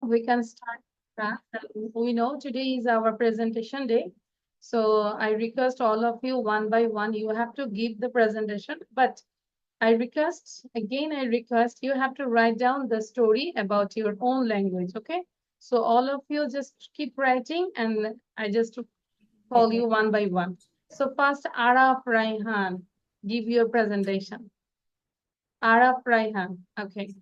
we can start class. We know today is our presentation day. So I request all of you one by one, you have to give the presentation, but I request, again, I request you have to write down the story about your own language, okay? So all of you just keep writing and I just call you one by one. So first, Araf Raihan, give your presentation. Araf Raihan, okay.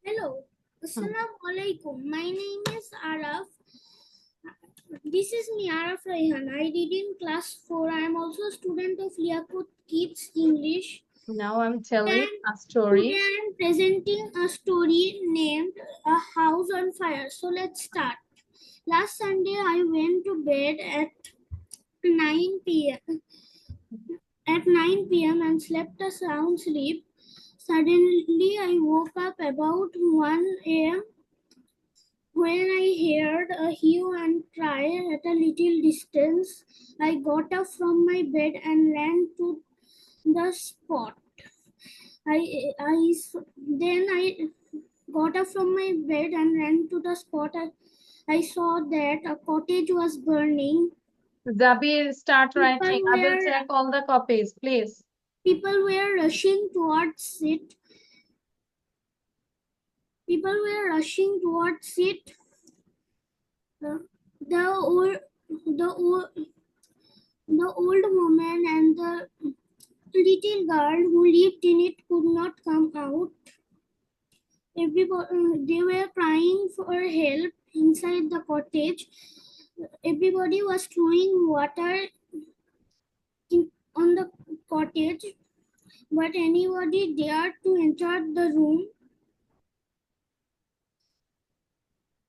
Hello, Assalamu alaikum. My name is Araf. This is me, Araf Raihan. I read in class 4. I am also a student of Liakut Kids English. Now I'm telling a Today story. I am presenting a story named A House on Fire. So let's start. Last Sunday I went to bed at 9 p.m. And slept a sound sleep. Suddenly I woke up about 1 a.m. when I heard a hue and cry at a little distance. I got up from my bed and ran to the spot. Then I got up from my bed and ran to the spot. I saw that a cottage was burning. Zabir, start writing. People I will were check all the copies, please. people were rushing towards it. People were rushing towards it. The old, the old, the old woman and the little girl who lived in it could not come out. Everybody, they were crying for help inside the cottage. Everybody was throwing water on the cottage, but anybody dared to enter the room.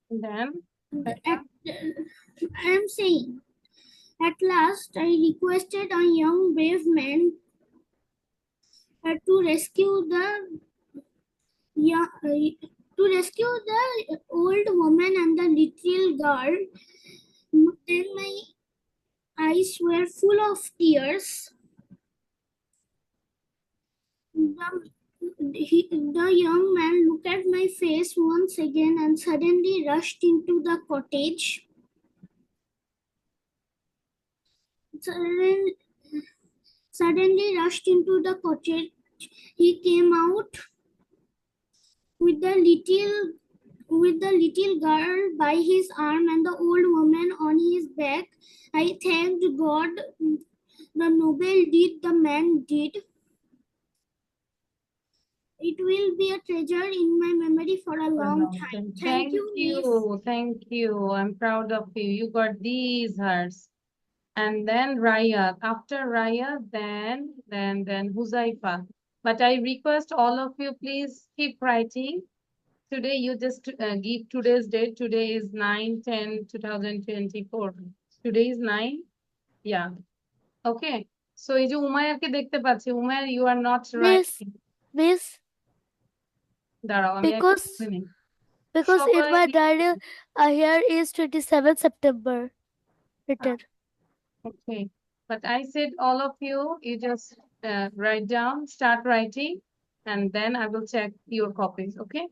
Then, I am saying, at last, I requested a young brave man to rescue the old woman and the little girl. Then my eyes were full of tears. The young man looked at my face once again and suddenly rushed into the cottage. Suddenly rushed into the cottage. He came out with the little girl by his arm and the old woman on his back. I thanked God. The noble deed the man did. It will be a treasure in my memory for a long time. Thank you, Miss. Thank you. I'm proud of you. You got these hearts. And then Raya. After Raya, then Huzaifa. But I request all of you, please keep writing. Today, you just give today's date. Today is 9/10/2024. Today is 9. Yeah. Okay. So, এই যে উমায়াকে দেখতে পাচ্ছি, Umeå, you are not writing. Miss, দাঁড়াও, আমি একটা বলে নিই। because in সবাই my diary here is 27 September written. Okay. But I said all of you, you just write down, start writing, and then I will check your copies. Okay.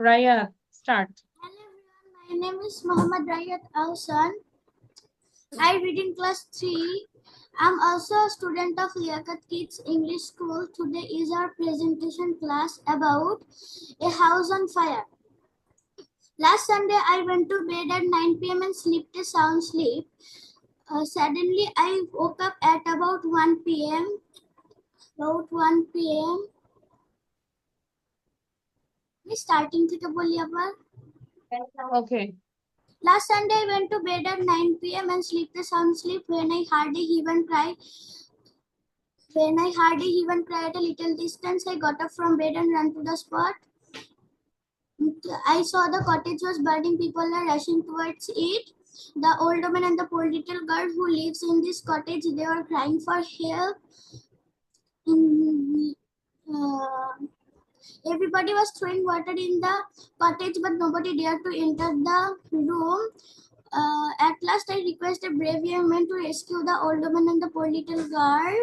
Raya, start. Hello everyone, my name is Muhammad Rayat Alsan. I read in class 3. I'm also a student of Liaquat Kids English School. Today is our presentation class about A House on Fire. Last Sunday, I went to bed at 9 p.m. and slept a sound sleep. Suddenly, I woke up at about 1 p.m. Starting থেকে বলি আবার. Okay. Last Sunday, I went to bed at 9 p.m. and slept a sound sleep. When I heard a hue and cry at a little distance, I got up from bed and ran to the spot. I saw the cottage was burning. People are rushing towards it. The old woman and the poor little girl who lives in this cottage, they were crying for help. Everybody was throwing water in the cottage, but nobody dared to enter the room. At last, I requested a brave young man to rescue the old woman and the poor little girl.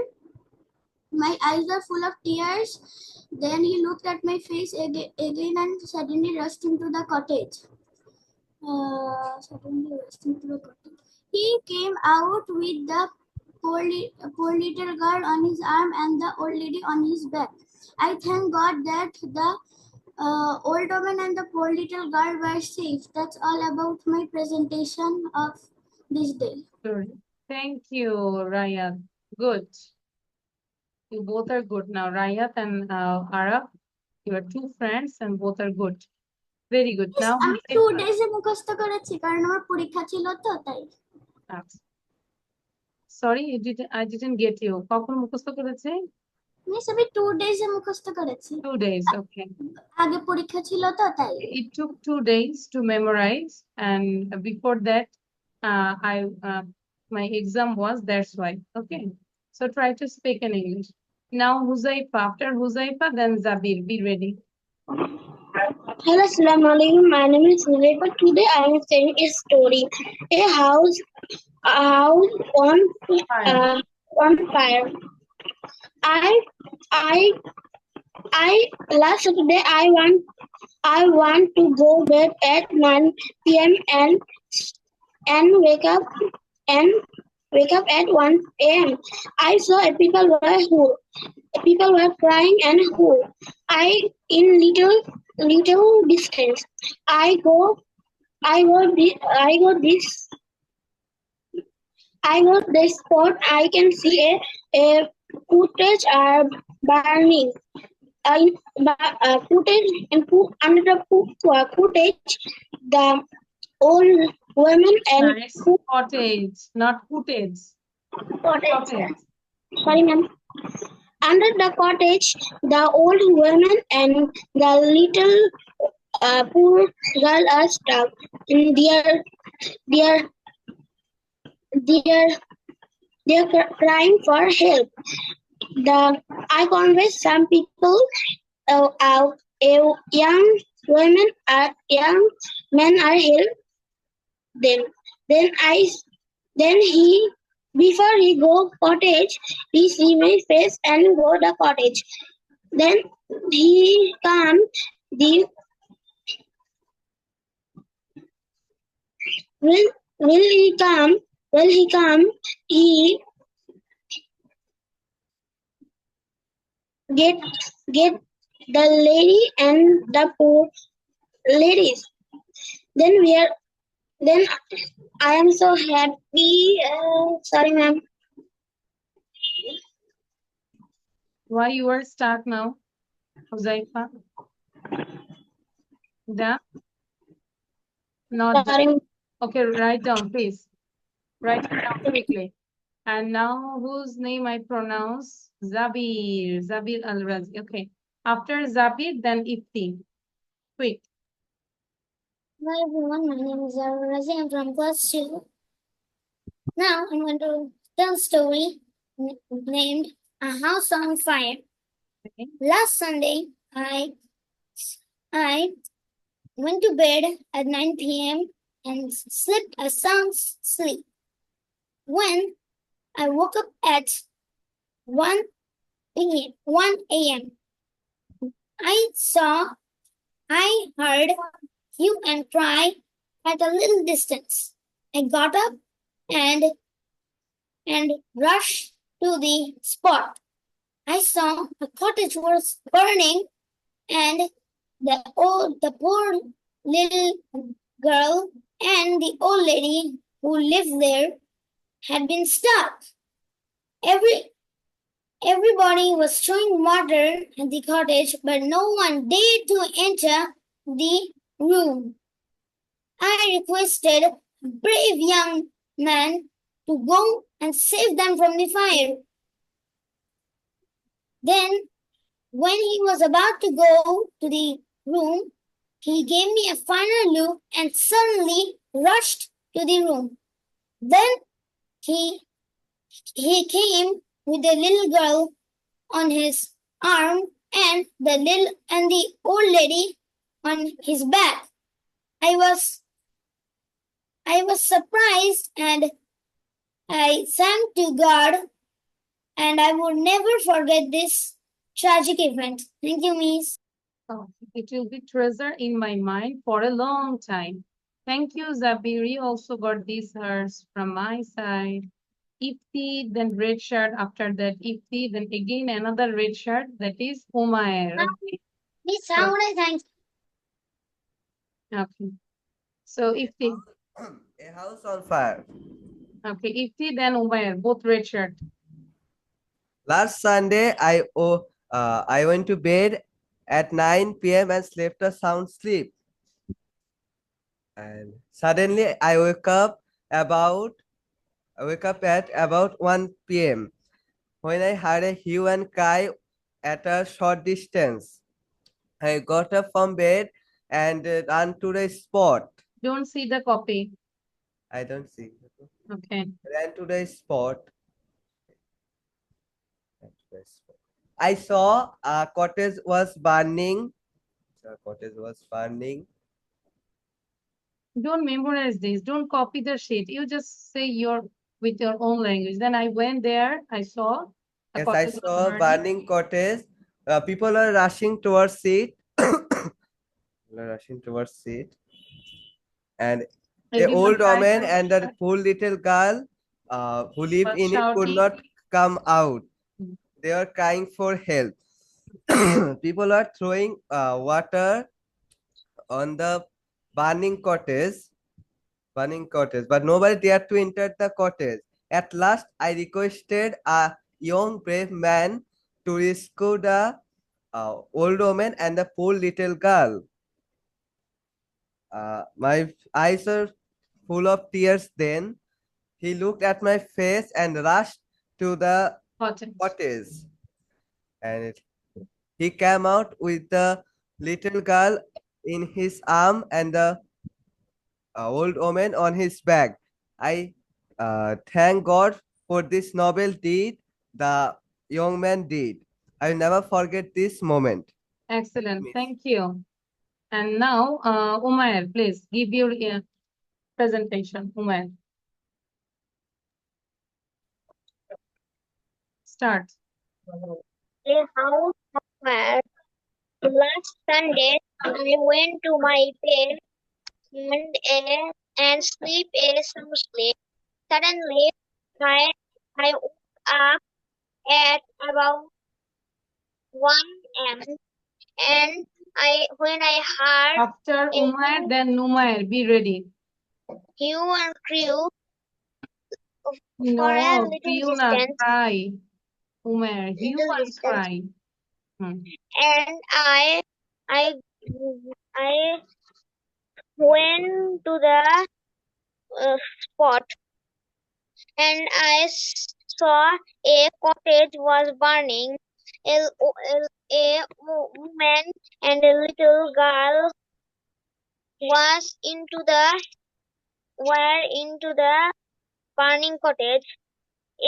my eyes were full of tears. Then he looked at my face again and suddenly rushed into the cottage. He came out with the poor little girl on his arm and the old lady on his back. I thank God that the old woman and the poor little girl were safe. That's all about my presentation of this day. Good. Thank you, Rayat. Good. You both are good now. Rayat and Arab, you are two friends and both are good. Very good. Yes, Now, আমি 2 ডেজে মুখস্থ করেছি কারণ আমার পরীক্ষা ছিল তো তাই। Sorry, I didn't get you. কখন মুখস্থ করেছে? মিস আমি 2 ডেজে মুখস্থ করেছি। 2 days, okay. আগে পরীক্ষা ছিল তো তাই। It took 2 days to memorize, and before that, my exam was, that's why. Okay, so try to speak in English. Now, Huzaifa. After Huzaifa, then Zabir. Be ready. Hello, Assalamu alaikum. My name is Huzaifa. Today I am saying a story. A house on fire. I last Saturday I want to go bed at 9 p.m. and wake up at 1 a.m. I saw people were crying and who I in little distance. I go this spot. I can see a footage are burning. Under the footage, the old women and Nice. Cottage, not footage. Cottage. Sorry, ma'am. Under the cottage, the old woman and the little poor girl are stuck in they're crying for help. I convinced some people, young men are help them. Before he go cottage, he see my face and go the cottage. Then he come will he come he get the lady and the poor ladies. Then I am so happy. Sorry, ma'am. Why you are stuck now, Huzaifa? Not Sorry. Okay, write down, please. Write it down quickly. And now, whose name I pronounce? Zabir Al-Razi. Okay. After Zabir, then Ifti. Quick. Hi everyone, my name is Zabir Razi. I'm from class 2. Now I'm going to tell a story named A House on Fire. Okay. Last Sunday, I went to bed at 9 p.m. and slept a sound sleep. When I woke up at 1 a.m., I heard hue and cry at a little distance. I got up and rushed to the spot. I saw a cottage was burning and the poor little girl and the old lady who lived there had been stuck. Everybody was throwing water at the cottage, but no one dared to enter the room. I requested a brave young man to go and save them from the fire. Then, when he was about to go to the room, he gave me a final look and suddenly rushed to the room. Then he came with the little girl on his arm and the old lady on his back. I was surprised and I sang to God and I would never forget this tragic event. Thank you, Miss. Oh, it will be treasure in my mind for a long time. Thank you, Zabiri. Also got these hearts from my side. Ifti, then red shirt. After that, Ifti, then again another red shirt. That is Umair. Okay. Miss, how would I thank Okay. So Ifti. A house on fire. Okay. Ifti, then Umair. Both red shirt. Last Sunday, I went to bed at 9 p.m. and slept a sound sleep. And suddenly, I wake up at about 1 p.m. when I heard a hue and cry at a short distance. I got up from bed and ran to the spot. Don't see the copy. I don't see. Okay. Ran to the spot. I saw a cottage was burning. The cottage was burning. Don't memorize this. Don't copy the sheet. You just say with your own language. Then I went there. I saw a Yes, I cottage was saw a burning. burning cottage. People are rushing towards it. And a Everyone old tried woman to and a poor little girl who lived was in it could shouting. not come out. Mhm. They were crying for help. People are throwing water on the burning cottage, but nobody dared to enter the cottage. At last, I requested a young brave man to rescue the old woman and the poor little girl. My eyes are full of tears then. He looked at my face and rushed to the Cottage. cottage. And he came out with the little girl in his arm and the old woman on his back. I thank God for this noble deed the young man did. I will never forget this moment. Excellent. Miss. Thank you. And now, Umair, please give your presentation. Umair, start. A house on fire. Last Sunday, I went to my bed and sleep a sound sleep. Suddenly, I woke up at about 1 a.m. and when I heard After a Umair, then Numair. Be ready. hue and crew for a No, little you not distance, cry. Umair, you little must distance, cry. Hmm. and I I went to the spot and I saw a cottage was burning. A woman and a little girl was were into the burning cottage.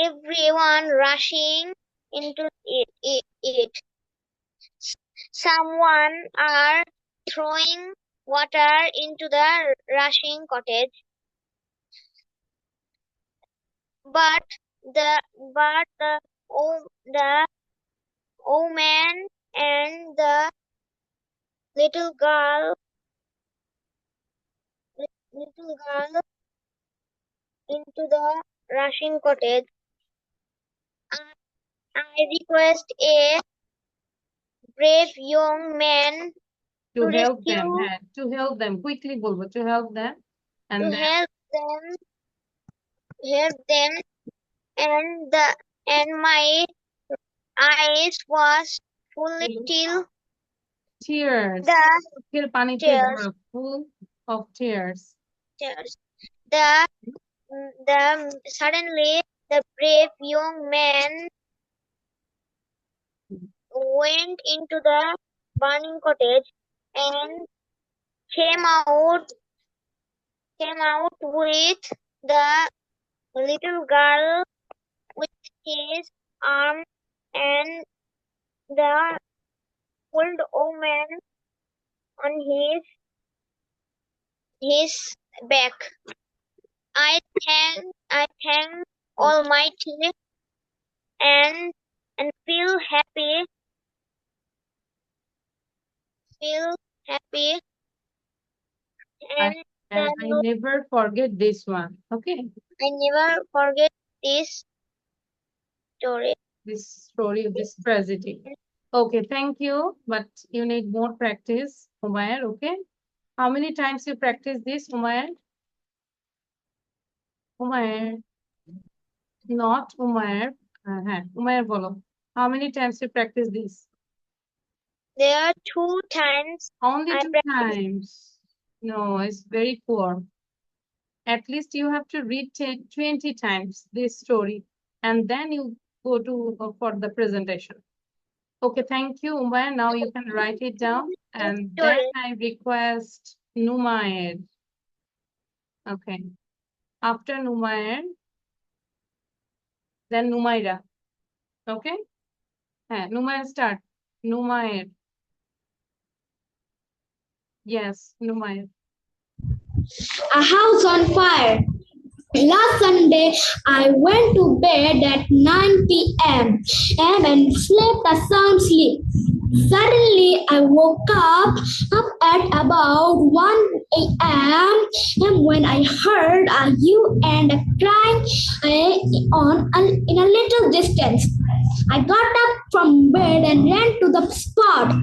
Everyone rushing into it. Someone are throwing water into the rushing cottage, but the old man and the little girl into the rushing cottage. I, I request a brave young man to To help them, rescue হ্যাঁ, to help them. Quickly বলবো, to help them. And to then help them, and my eyes was fully till tears. the চোখের পানিতে tears. ভরা, full of tears. tears. The suddenly the brave young man went into the burning cottage and came out with the little girl with his arm and the old woman on his back. I thank Almighty and feel happy. Feel happy I, and and I never forget this one. Okay, I never forget this story. this story, this tragedy. Okay, thank you. But you need more practice, Umair. Okay, how many times you practice this, Umair? Umair, not Umair. Umair, bolo. How many times you practice this? There are 2 times Only I two practiced. times. No, it's very poor. At least you have to read 20 times this story, and then you go to for the presentation. Okay, thank you, Umair. Now you can write it down, and then Story. I request Numair. Okay, after Numair, then Numaira. Okay, Numair start. Numair. Yes, Numair. A house on fire. Last Sunday, I went to bed at 9 p.m. and slept a sound sleep. Suddenly, I woke up at about 1 a.m. and when I heard a hue and a crying in a little distance. I got up from bed and ran to the spot.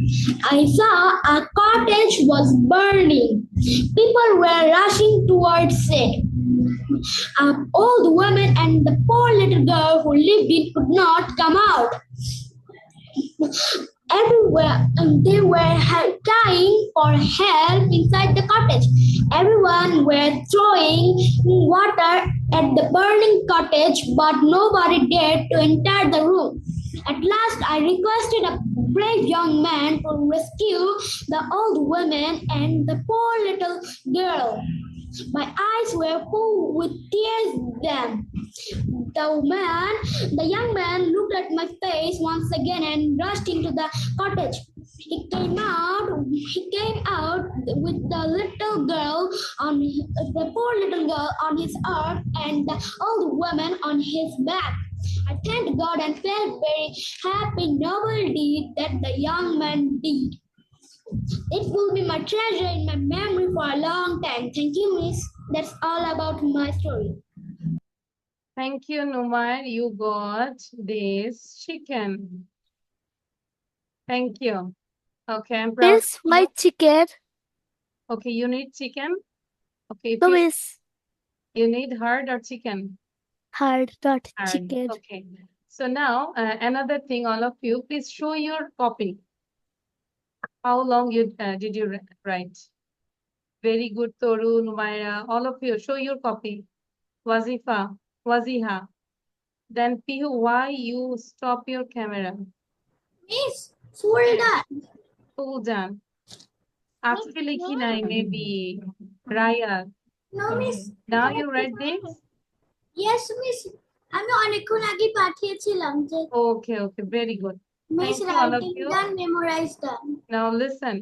I saw a cottage was burning. People were rushing towards it. An old woman and the poor little girl who lived in could not come out. Everywhere, and they were crying for help inside the cottage. Everyone were throwing water at the burning cottage, but nobody dared to enter the room. At last, I requested a brave young man to rescue the old woman and the poor little girl. My eyes were full with tears then. The young man looked at my face once again and rushed into the cottage. He came out with the little girl the poor little girl on his arm and the old woman on his back. I thanked God and felt very happy noble deed that the young man did. It will be my treasure in my memory for a long time. Thank you, Miss. That's all about my story. Thank you, Numair. You got this chicken. Thank you. Okay, I'm proud Miss, of my you. chicken. Okay, you need chicken. Okay, if No, miss. you need hard or chicken. Hard, not Hard. chicken. Okay. So now another thing, all of you, please show your copy. How long did you write? Very good, Toru, Numaira, all of you, show your copy. Wazifa, Waziha. Then Pihu, why you stop your camera? Miss, full done. Full done. আজকে লিখি নাই, maybe. Raya. No, Miss. Now you write this? Yes, Miss. আমি অনেকক্ষণ আগে পাঠিয়েছিলাম যে Okay, okay, very good. Miss Thank you, all of writing you. done, memorize done. Now listen,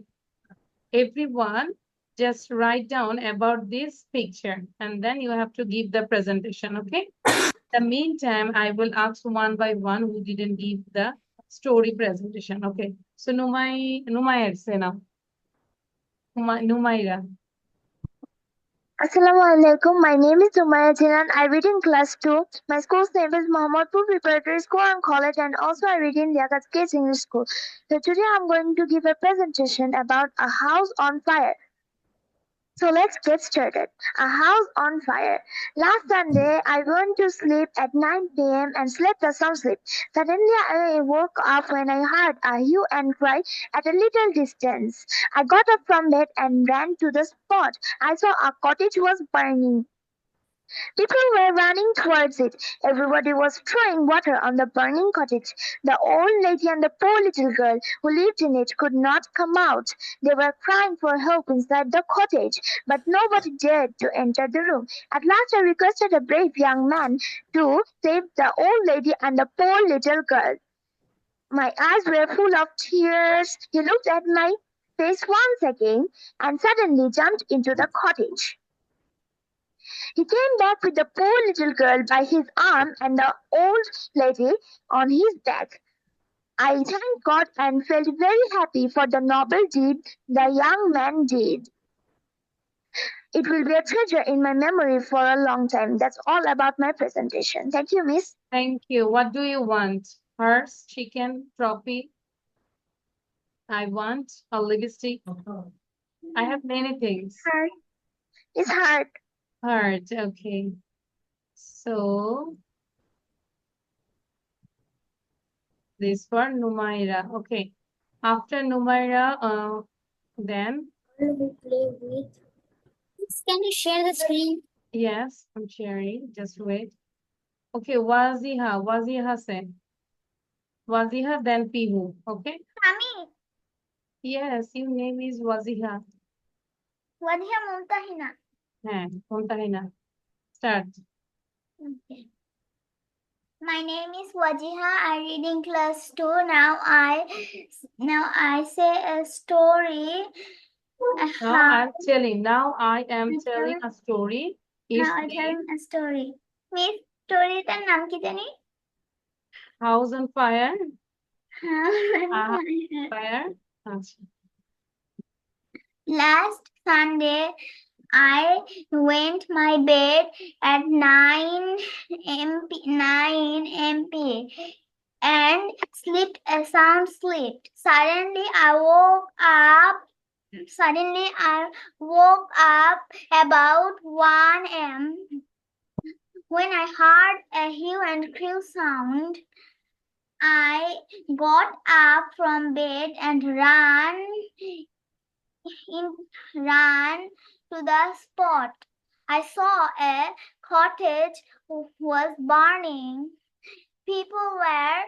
everyone just write down about this picture and then you have to give the presentation, okay? In the meantime, I will ask one by one who didn't give the story presentation, okay? So Numair, say now. Numaira. Assalamu alaikum. My name is Sumaya Jinan. I read in class 2. My school's name is Mohammadpur Preparatory School and College, and also I read in Liaquat Kids English School. So today I'm going to give a presentation about a house on fire. So let's get started. A house on fire. Last Sunday, I went to sleep at 9 p.m. and slept a sound sleep. Suddenly, I woke up when I heard a hue and cry at a little distance. I got up from bed and ran to the spot. I saw a cottage was burning. People were running towards it. Everybody was throwing water on the burning cottage. The old lady and the poor little girl who lived in it could not come out. They were crying for help inside the cottage, but nobody dared to enter the room. At last I requested a brave young man to save the old lady and the poor little girl. My eyes were full of tears. He looked at my face once again and suddenly jumped into the cottage. He came back with the poor little girl by his arm and the old lady on his back. I thanked God and felt very happy for the noble deed the young man did. It will be a treasure in my memory for a long time. That's all about my presentation. Thank you, Miss. Thank you. What do you want? Hearts, chicken, trophy? I want a lipstick. I have many things. Heart. It's hard. Heart, okay. So, this for Numaira. Okay. After Numaira, then, Will we play with? Can you share the screen? yes, I'm sharing. Just wait. Okay, Waziha. Waziha said. Waziha, then Pihu. Okay? Mami, Yes, your name is Waziha. Wadhiya Muntahina. হ্যাঁ, কোনটাই না। Start. Okay. My name is Wajiha. I read in class 2. Now I say a story. Now I'm telling. Now I am telling a story. Its Now I'm name, telling a story. Miss, story টার নাম কি জানি? House on Fire. Fire. আচ্ছা। Last Sunday, I went my bed at 9 MP and slept a sound sleep. Suddenly I woke up about 1 a.m. when I heard a hue and cry sound. I got up from bed and ran to the spot. I saw a cottage was burning. People were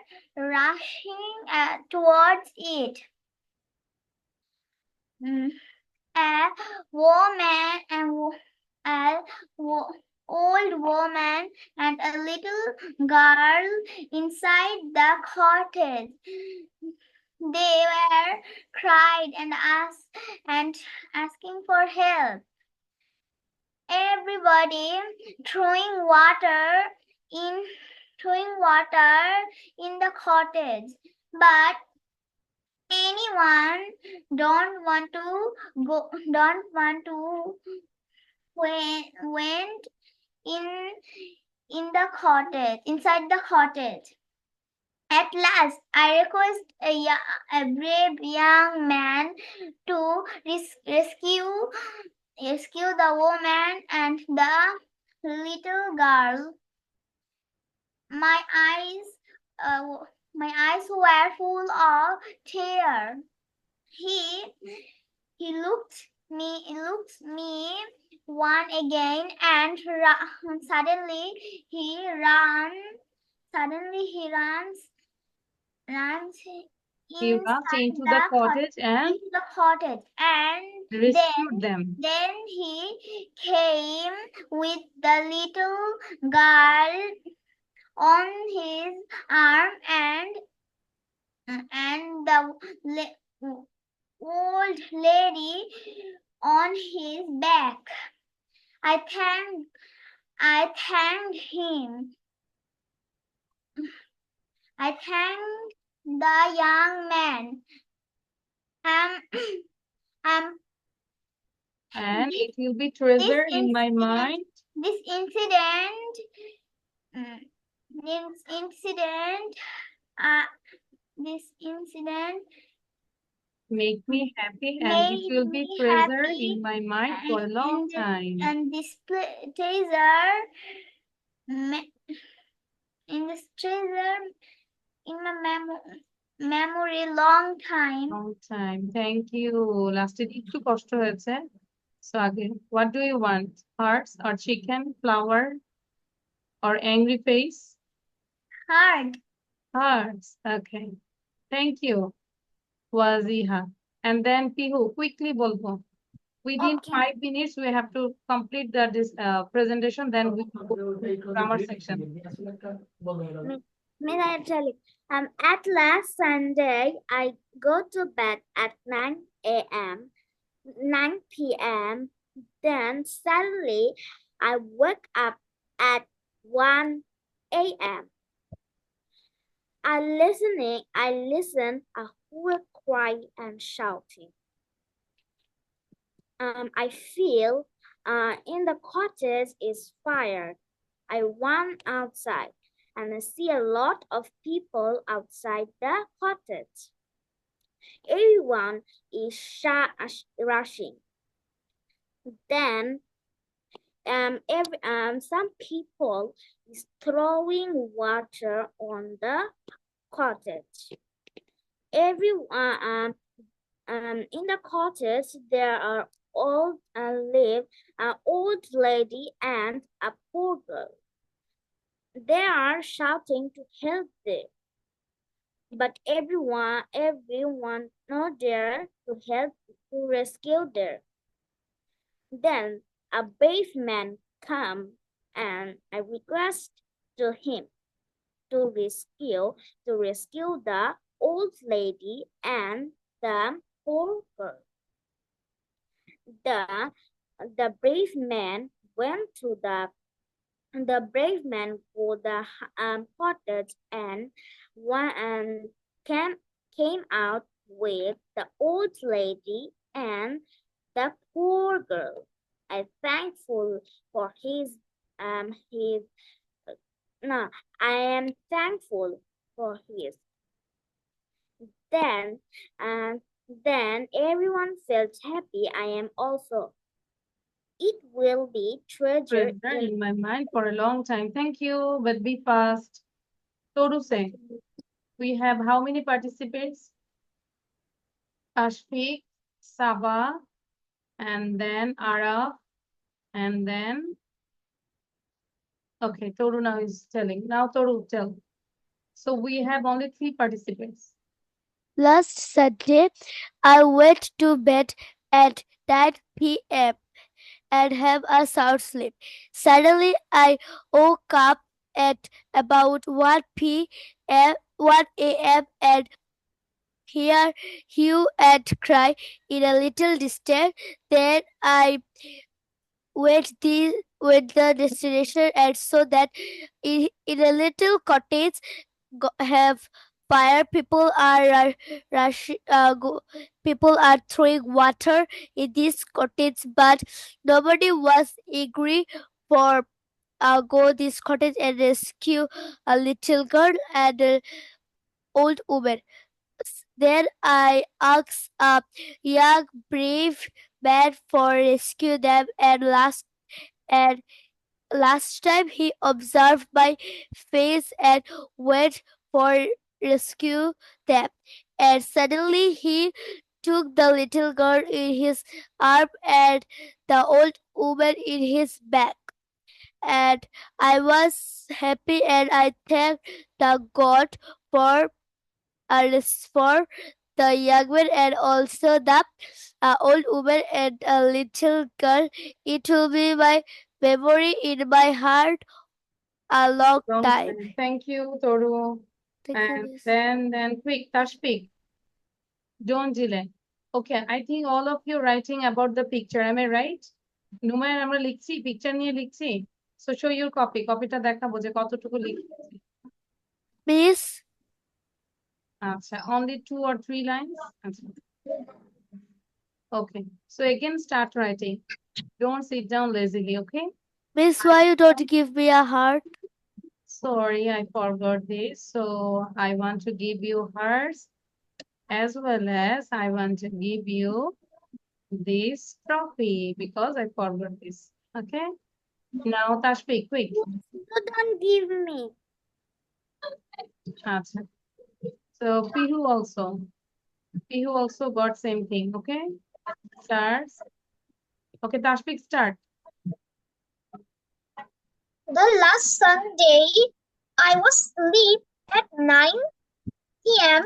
rushing towards it. A woman and old woman and a little girl inside the cottage. They were cried and asking for help. Everybody throwing water in the cottage, but anyone don't want to went in the cottage, inside the cottage. At last, I request a brave young man to rescue the woman and the little girl. My eyes were full of tears. He looked me one again and suddenly he runs He rushed into the cottage and and rescued them. then he came with the little girl on his arm and the old lady on his back. I thanked him. I thanked the young man. And it will be treasure in my mind. This incident make me happy and it will be treasure in my mind for a long time. And this treasure in my memory long time. Long time. Thank you. Last একটু কষ্ট হয়েছে. So again, what do you want? Hearts or chicken, flower or angry face? Hearts. Okay. Thank you. Waziha. And then Pihu, quickly bolbo. Within 5 minutes, we have to complete this presentation. Then we go to grammar section. At last Sunday, I go to bed at 9 p.m. Then suddenly I woke up at 1 a.m. I listened a whole cry and shouting. I feel in the cottage is fire. I run outside and I see a lot of people outside the cottage. Everyone is rushing. Then some people is throwing water on the cottage. Everyone in the cottage there are an old lady and a poor girl. They are shouting to help them, but everyone not there to help to rescue them. Then a brave man come and I request to him to rescue the old lady and the poor girl. The brave man went to the brave man go the cottage and came out with the old lady and the poor girl. I thankful for his no, I am thankful for his. Then then everyone felt happy. I am also. It will be treasure In my mind for a long time. Thank you, but be fast. Toru say, we have how many participants? Ashfik, Saba, and then Araf, and then okay, Toru now is telling. Now Toru tell. So we have only 3 participants. Last Sunday, I went to bed at 9 p.m. and have a sound sleep. Suddenly, I woke up at about 1 a.m. and hear hue and cry in a little distance. Then I went the destination and saw that in a little cottage have fire. People are people are throwing water in this cottage, but nobody was angry for go this cottage and rescue a little girl and old woman. Then I asked a young brave man for rescue them, and last time he observed my face and went for rescue them. And suddenly he took the little girl in his arm and the old woman in his back. And I was happy and I thanked the God for for the young man and also the old woman and a little girl. It will be my memory in my heart a long time. Thank you, Toru. Thank you, And miss. then quick, Tashpik. Don't delay. Okay, I think all of you writing about the picture. Am I right? নুমায়ের আমরা লিখছি picture নিয়ে লিখছি so show your কপিটা দেখাবো যে কতটুকু লিখছি Miss, আচ্ছা only 2 or 3 lines আচ্ছা okay so again start writing don't sit down lazily okay miss, why you don't give me a heart? sorry I forgot this so I want to give you hearts as well as I want to give you this trophy because I forgot this okay now Tashpik quick You don't give me. Acha. So Pihu also got same thing, okay? Starts. Okay, Tashpik start. The last Sunday, I was asleep at 9 p.m.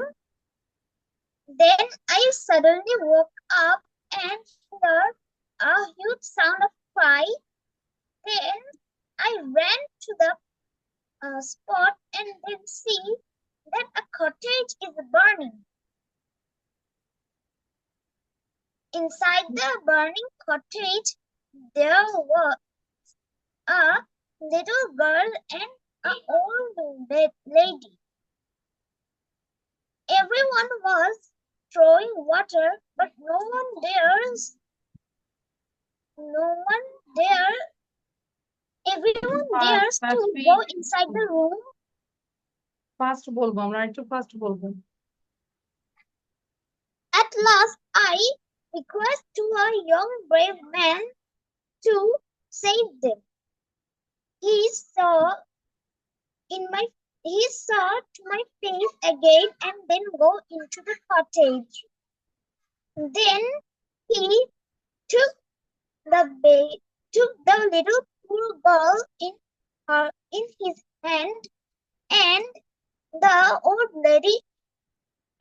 Then I suddenly woke up and heard a huge sound of cry. Then I ran to the spot and then see that a cottage is burning. Inside the burning cottage, there a little girl and an old lady. Everyone was throwing water, but no one there, everyone dares Fast to speak. go inside the room. Fast বলবো আমরা একটু fast বলবো। At last, I request to a young brave man to save them. He saw to my face again and then go into the cottage. Then he took took the little poor girl in his hand and the old lady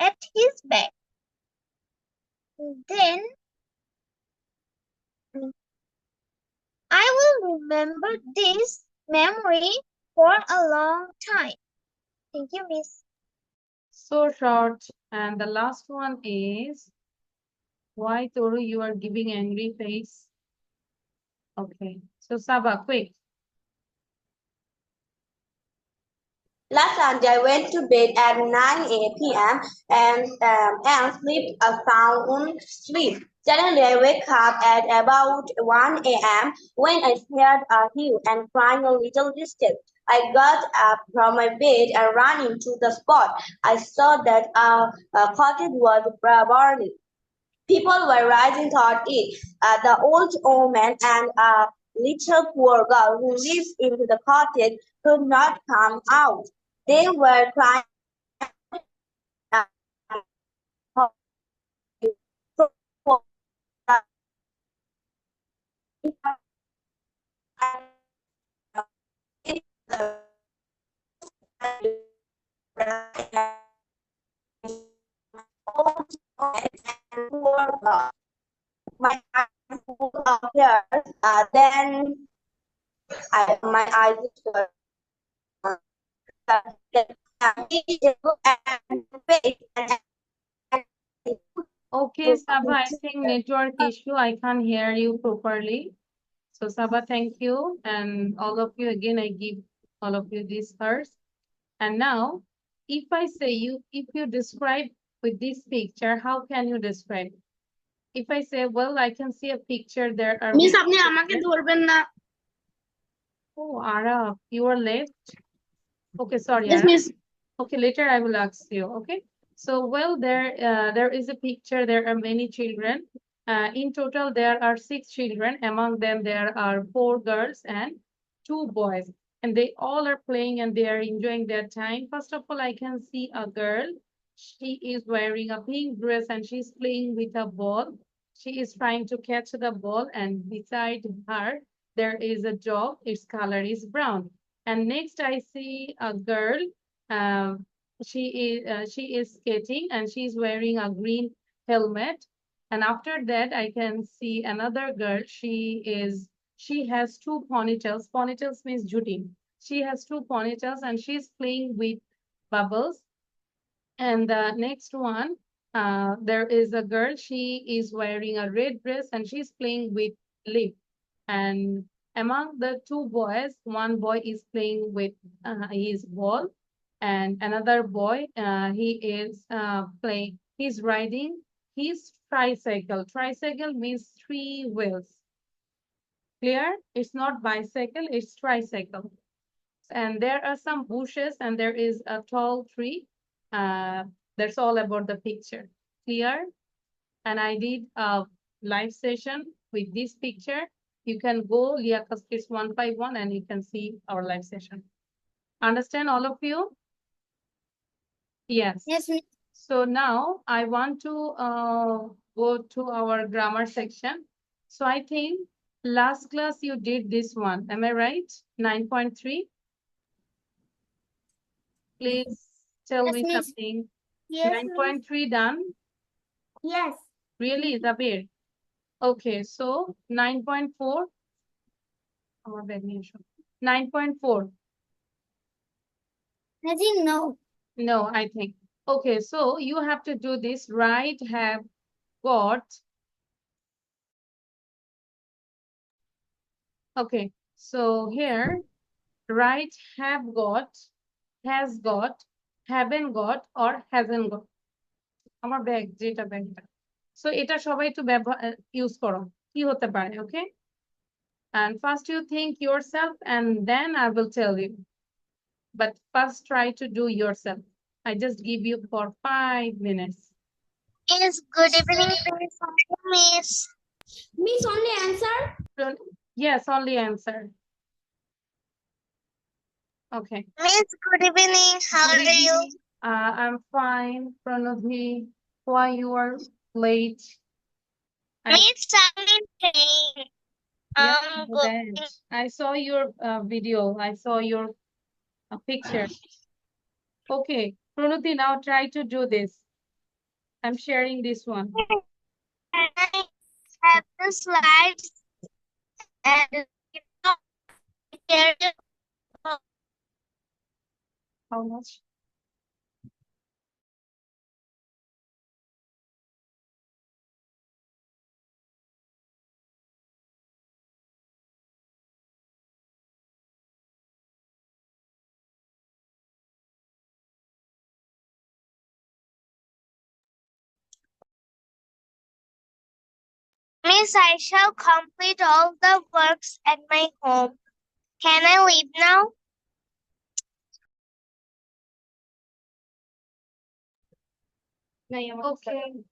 at his back. Then I will remember this memory for a long time. Thank you, Miss. So short. And the last one is, why Toru you are giving angry face? Okay. So Saba, quick. Last Sunday, I went to bed at 9 p.m. and slept a sound sleep. Suddenly, I wake up at about 1 a.m. when I heard a hue and crying a little distance. I got up from my bed and ran into the spot. I saw that a cottage was burning. People were rising toward it. The old woman and a little poor girl who lived in the cottage could not come out. They were crying my eyes full of tears. Then my eyes were Okay, Saba, I think network issue. I can't hear you properly. So Saba, thank you. And all of you, again, I give all of you this first. And now, if you describe with this picture, how can you describe? If I say, well, I can see a picture, there are. Miss আপনি আমাকে ধরবেন না Oh, Araf, you are late. Okay, sorry, Yes, Araf. miss. Okay, later I will ask you. Okay. So, well, there is a picture. There are many children. In total, there are 6 children. Among them, there are 4 girls and 2 boys. And they all are playing and they are enjoying their time. First of all, I can see a girl. She is wearing a pink dress and she's playing with a ball. She is trying to catch the ball, and beside her, there is a dog. Its color is brown. And next, I see a girl. Um, she is skating and she's wearing a green helmet. And after that, I can see another girl. She has 2 ponytails. Ponytails means juti. She has 2 ponytails and she's playing with bubbles. And the next one, there is a girl. She is wearing a red dress and she's playing with lip. And among the 2 boys, one boy is playing with his ball, and another boy, he is playing. He's riding his tricycle. Tricycle means 3 wheels. Clear? It's not bicycle, it's tricycle. And there are some bushes and there is a tall tree. That's all about the picture. Clear? And I did a live session with this picture. You can go Liakas Kids 151 and you can see our live session. Understand all of you? Yes. Yes, miss. So now I want to go to our grammar section. So I think last class you did this one. Am I right? 9.3. Please tell Yes, me miss. something. Yes, 9.3 done? Yes. Really, Zabir? Okay, so 9.4. 9.4. I think no. No, I think. Okay, so you have to do this. Right, have, got. Okay, So here, write have got, has got, haven't got, or hasn't got. আমার bag যেটা ব্যাগটা so এটা সবাই একটু ব্যবহার use করো কি হতে পারে ওকে and first you think yourself and then I will tell you but first try to do yourself. I just give you for 5 minutes. Yes, good evening, Miss. Miss, only answer. Yes, only answer. Okay. Miss, good evening. How are you? I'm fine, Pranadhi. Why you are late? Miss, I'm fine. Yeah, Good. that. I saw your video. I saw your picture. Okay, Pranadhi, now try to do this. I'm sharing this one. I have the slides and here How much? Miss, I shall complete all the works at my home. Can I leave now? Okay.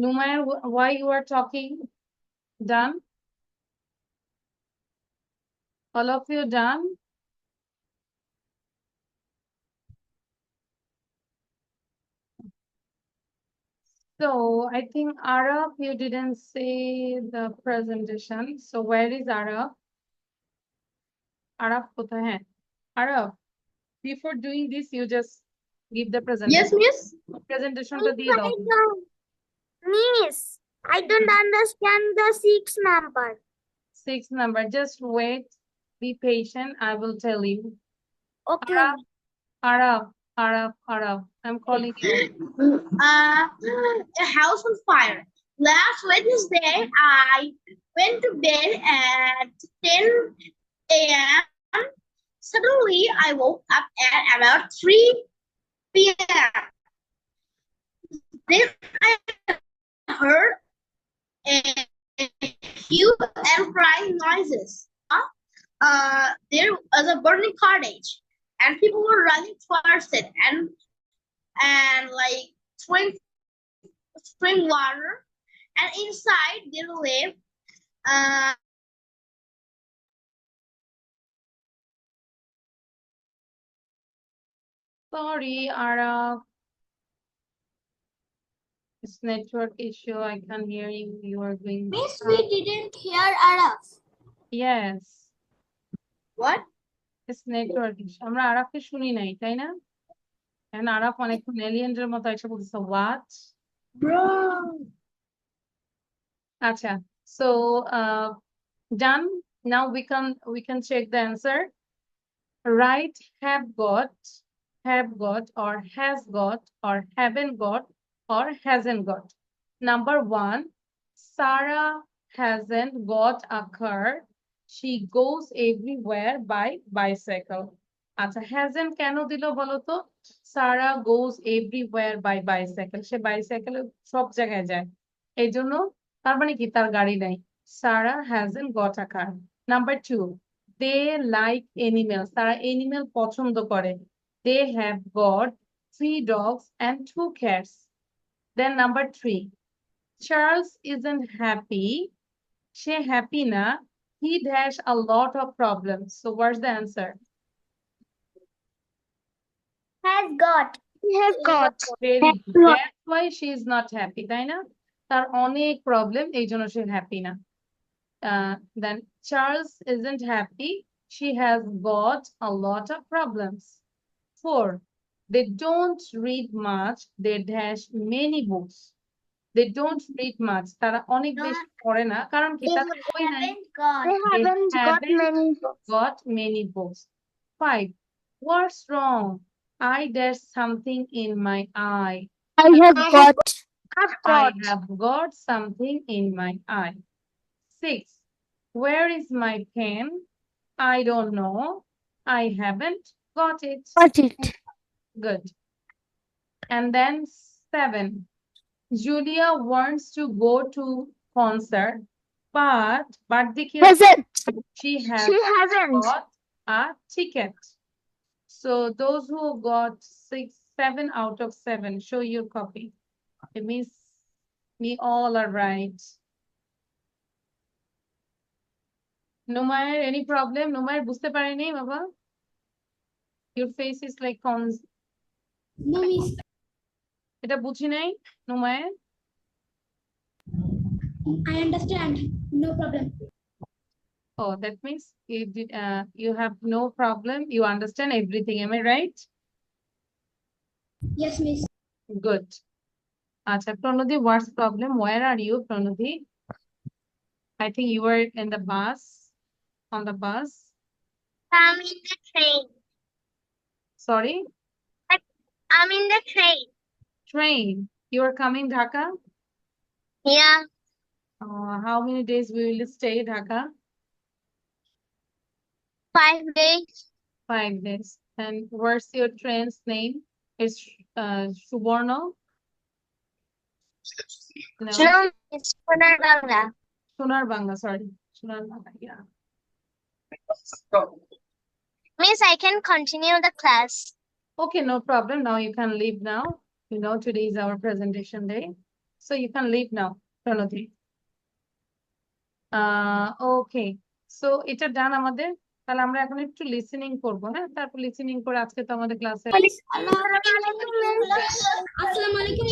Numair, why you are talking? Done? All of you done? So I think Arab, you didn't say the presentation. So where is Arab? Arab kothay hai? Arab, before doing this, you just give the presentation. Yes, miss. Presentation to diye dao. Miss, I don't understand the 6 number. 6 number. Just wait. Be patient. I will tell you. Okay. Arab. I'm calling you. A house on fire. Last Wednesday, I went to bed at 10 a.m. Suddenly, I woke up at about 3 p.m. Then I heard a hue and crying noises. There was a burning cottage, and people were running towards it and like throwing spring water. And inside there lived Sorry, Arab. It's network issue. I can't hear you. You are doing. Miss, we didn't hear Araf. Yes. what? It's network issue. আমরা আরাফকে শুনি নাই, তাই না? And Araf অনেকক্ষণ এলিয়েনের মতো এসে বলতেছে what? Bro. আচ্ছা. So done. Now we can check the answer. Write have got, or has got, or haven't got, or hasn't got. Number 1, Sarah hasn't got a car. She goes everywhere by bicycle. আচ্ছা hasn't কেন দিল বলো তো? Sarah goes everywhere by bicycle. সে বাইসাইকেলে সব জায়গায় যায়। এই জন্য তার মানে কি তার গাড়ি নাই। Sarah hasn't got a car. Number 2, they like animals. তারা animal পছন্দ করে। They have got 3 dogs and 2 cats. Then number 3, Charles isn't happy. She happy na. He dash a lot of problems. So what's the answer? Has got. He has got. Very good. That's why she is not happy, তাই না? তার অনেক problem, এই জন্য সে happy না। Then Charles isn't happy. She has got a lot of problems. 4, they don't read much. They dash many books. They don't read much. তারা অনেক বেশি পড়ে না, কারণ কি? তাদের বই নাই। They haven't got many books. Got many books. 5, what's wrong? I dash something in my eye. I have got. Have I got. have got something in my eye. 6, where is my pen? I don't know. I haven't got it. Got it. Good. And then 7, Julia wants to go to concert, but Hasn't. she has She hasn't. got a ticket. So those who got 6, 7 out of 7, show your copy. It means me all are right. Numair, any problem? Numair, বুঝতে পারেনি বাবা? Your face is like cons. No, miss. এটা বুঝি নাই, Numair? I understand. No problem. Oh, that means you did. You have no problem. You understand everything. Am I right? Yes, miss. Good. Acha, Pranodhi, what's problem? Where are you, Pranodhi? I think you were in the bus. On the bus. I'm in the train. Sorry, I'm in the train. train. You are coming Dhaka. Yeah. How many days we will stay Dhaka? 5 days. 5 days. And what's your train's name? It's Suborno. No, No, it's Punarbangla. Sunarbanga. Sorry, Sunarbanga. Yeah. Miss, I can continue the class. Okay, no problem. Now you can leave now. You know, today is our presentation day. So you can leave now, Pranodhi. Okay. So এটা ডান আমাদের। তাহলে আমরা এখন একটু listening করব, হ্যাঁ? তারপর listening করে আজকে তো আমাদের ক্লাসে Assalamu alaikum.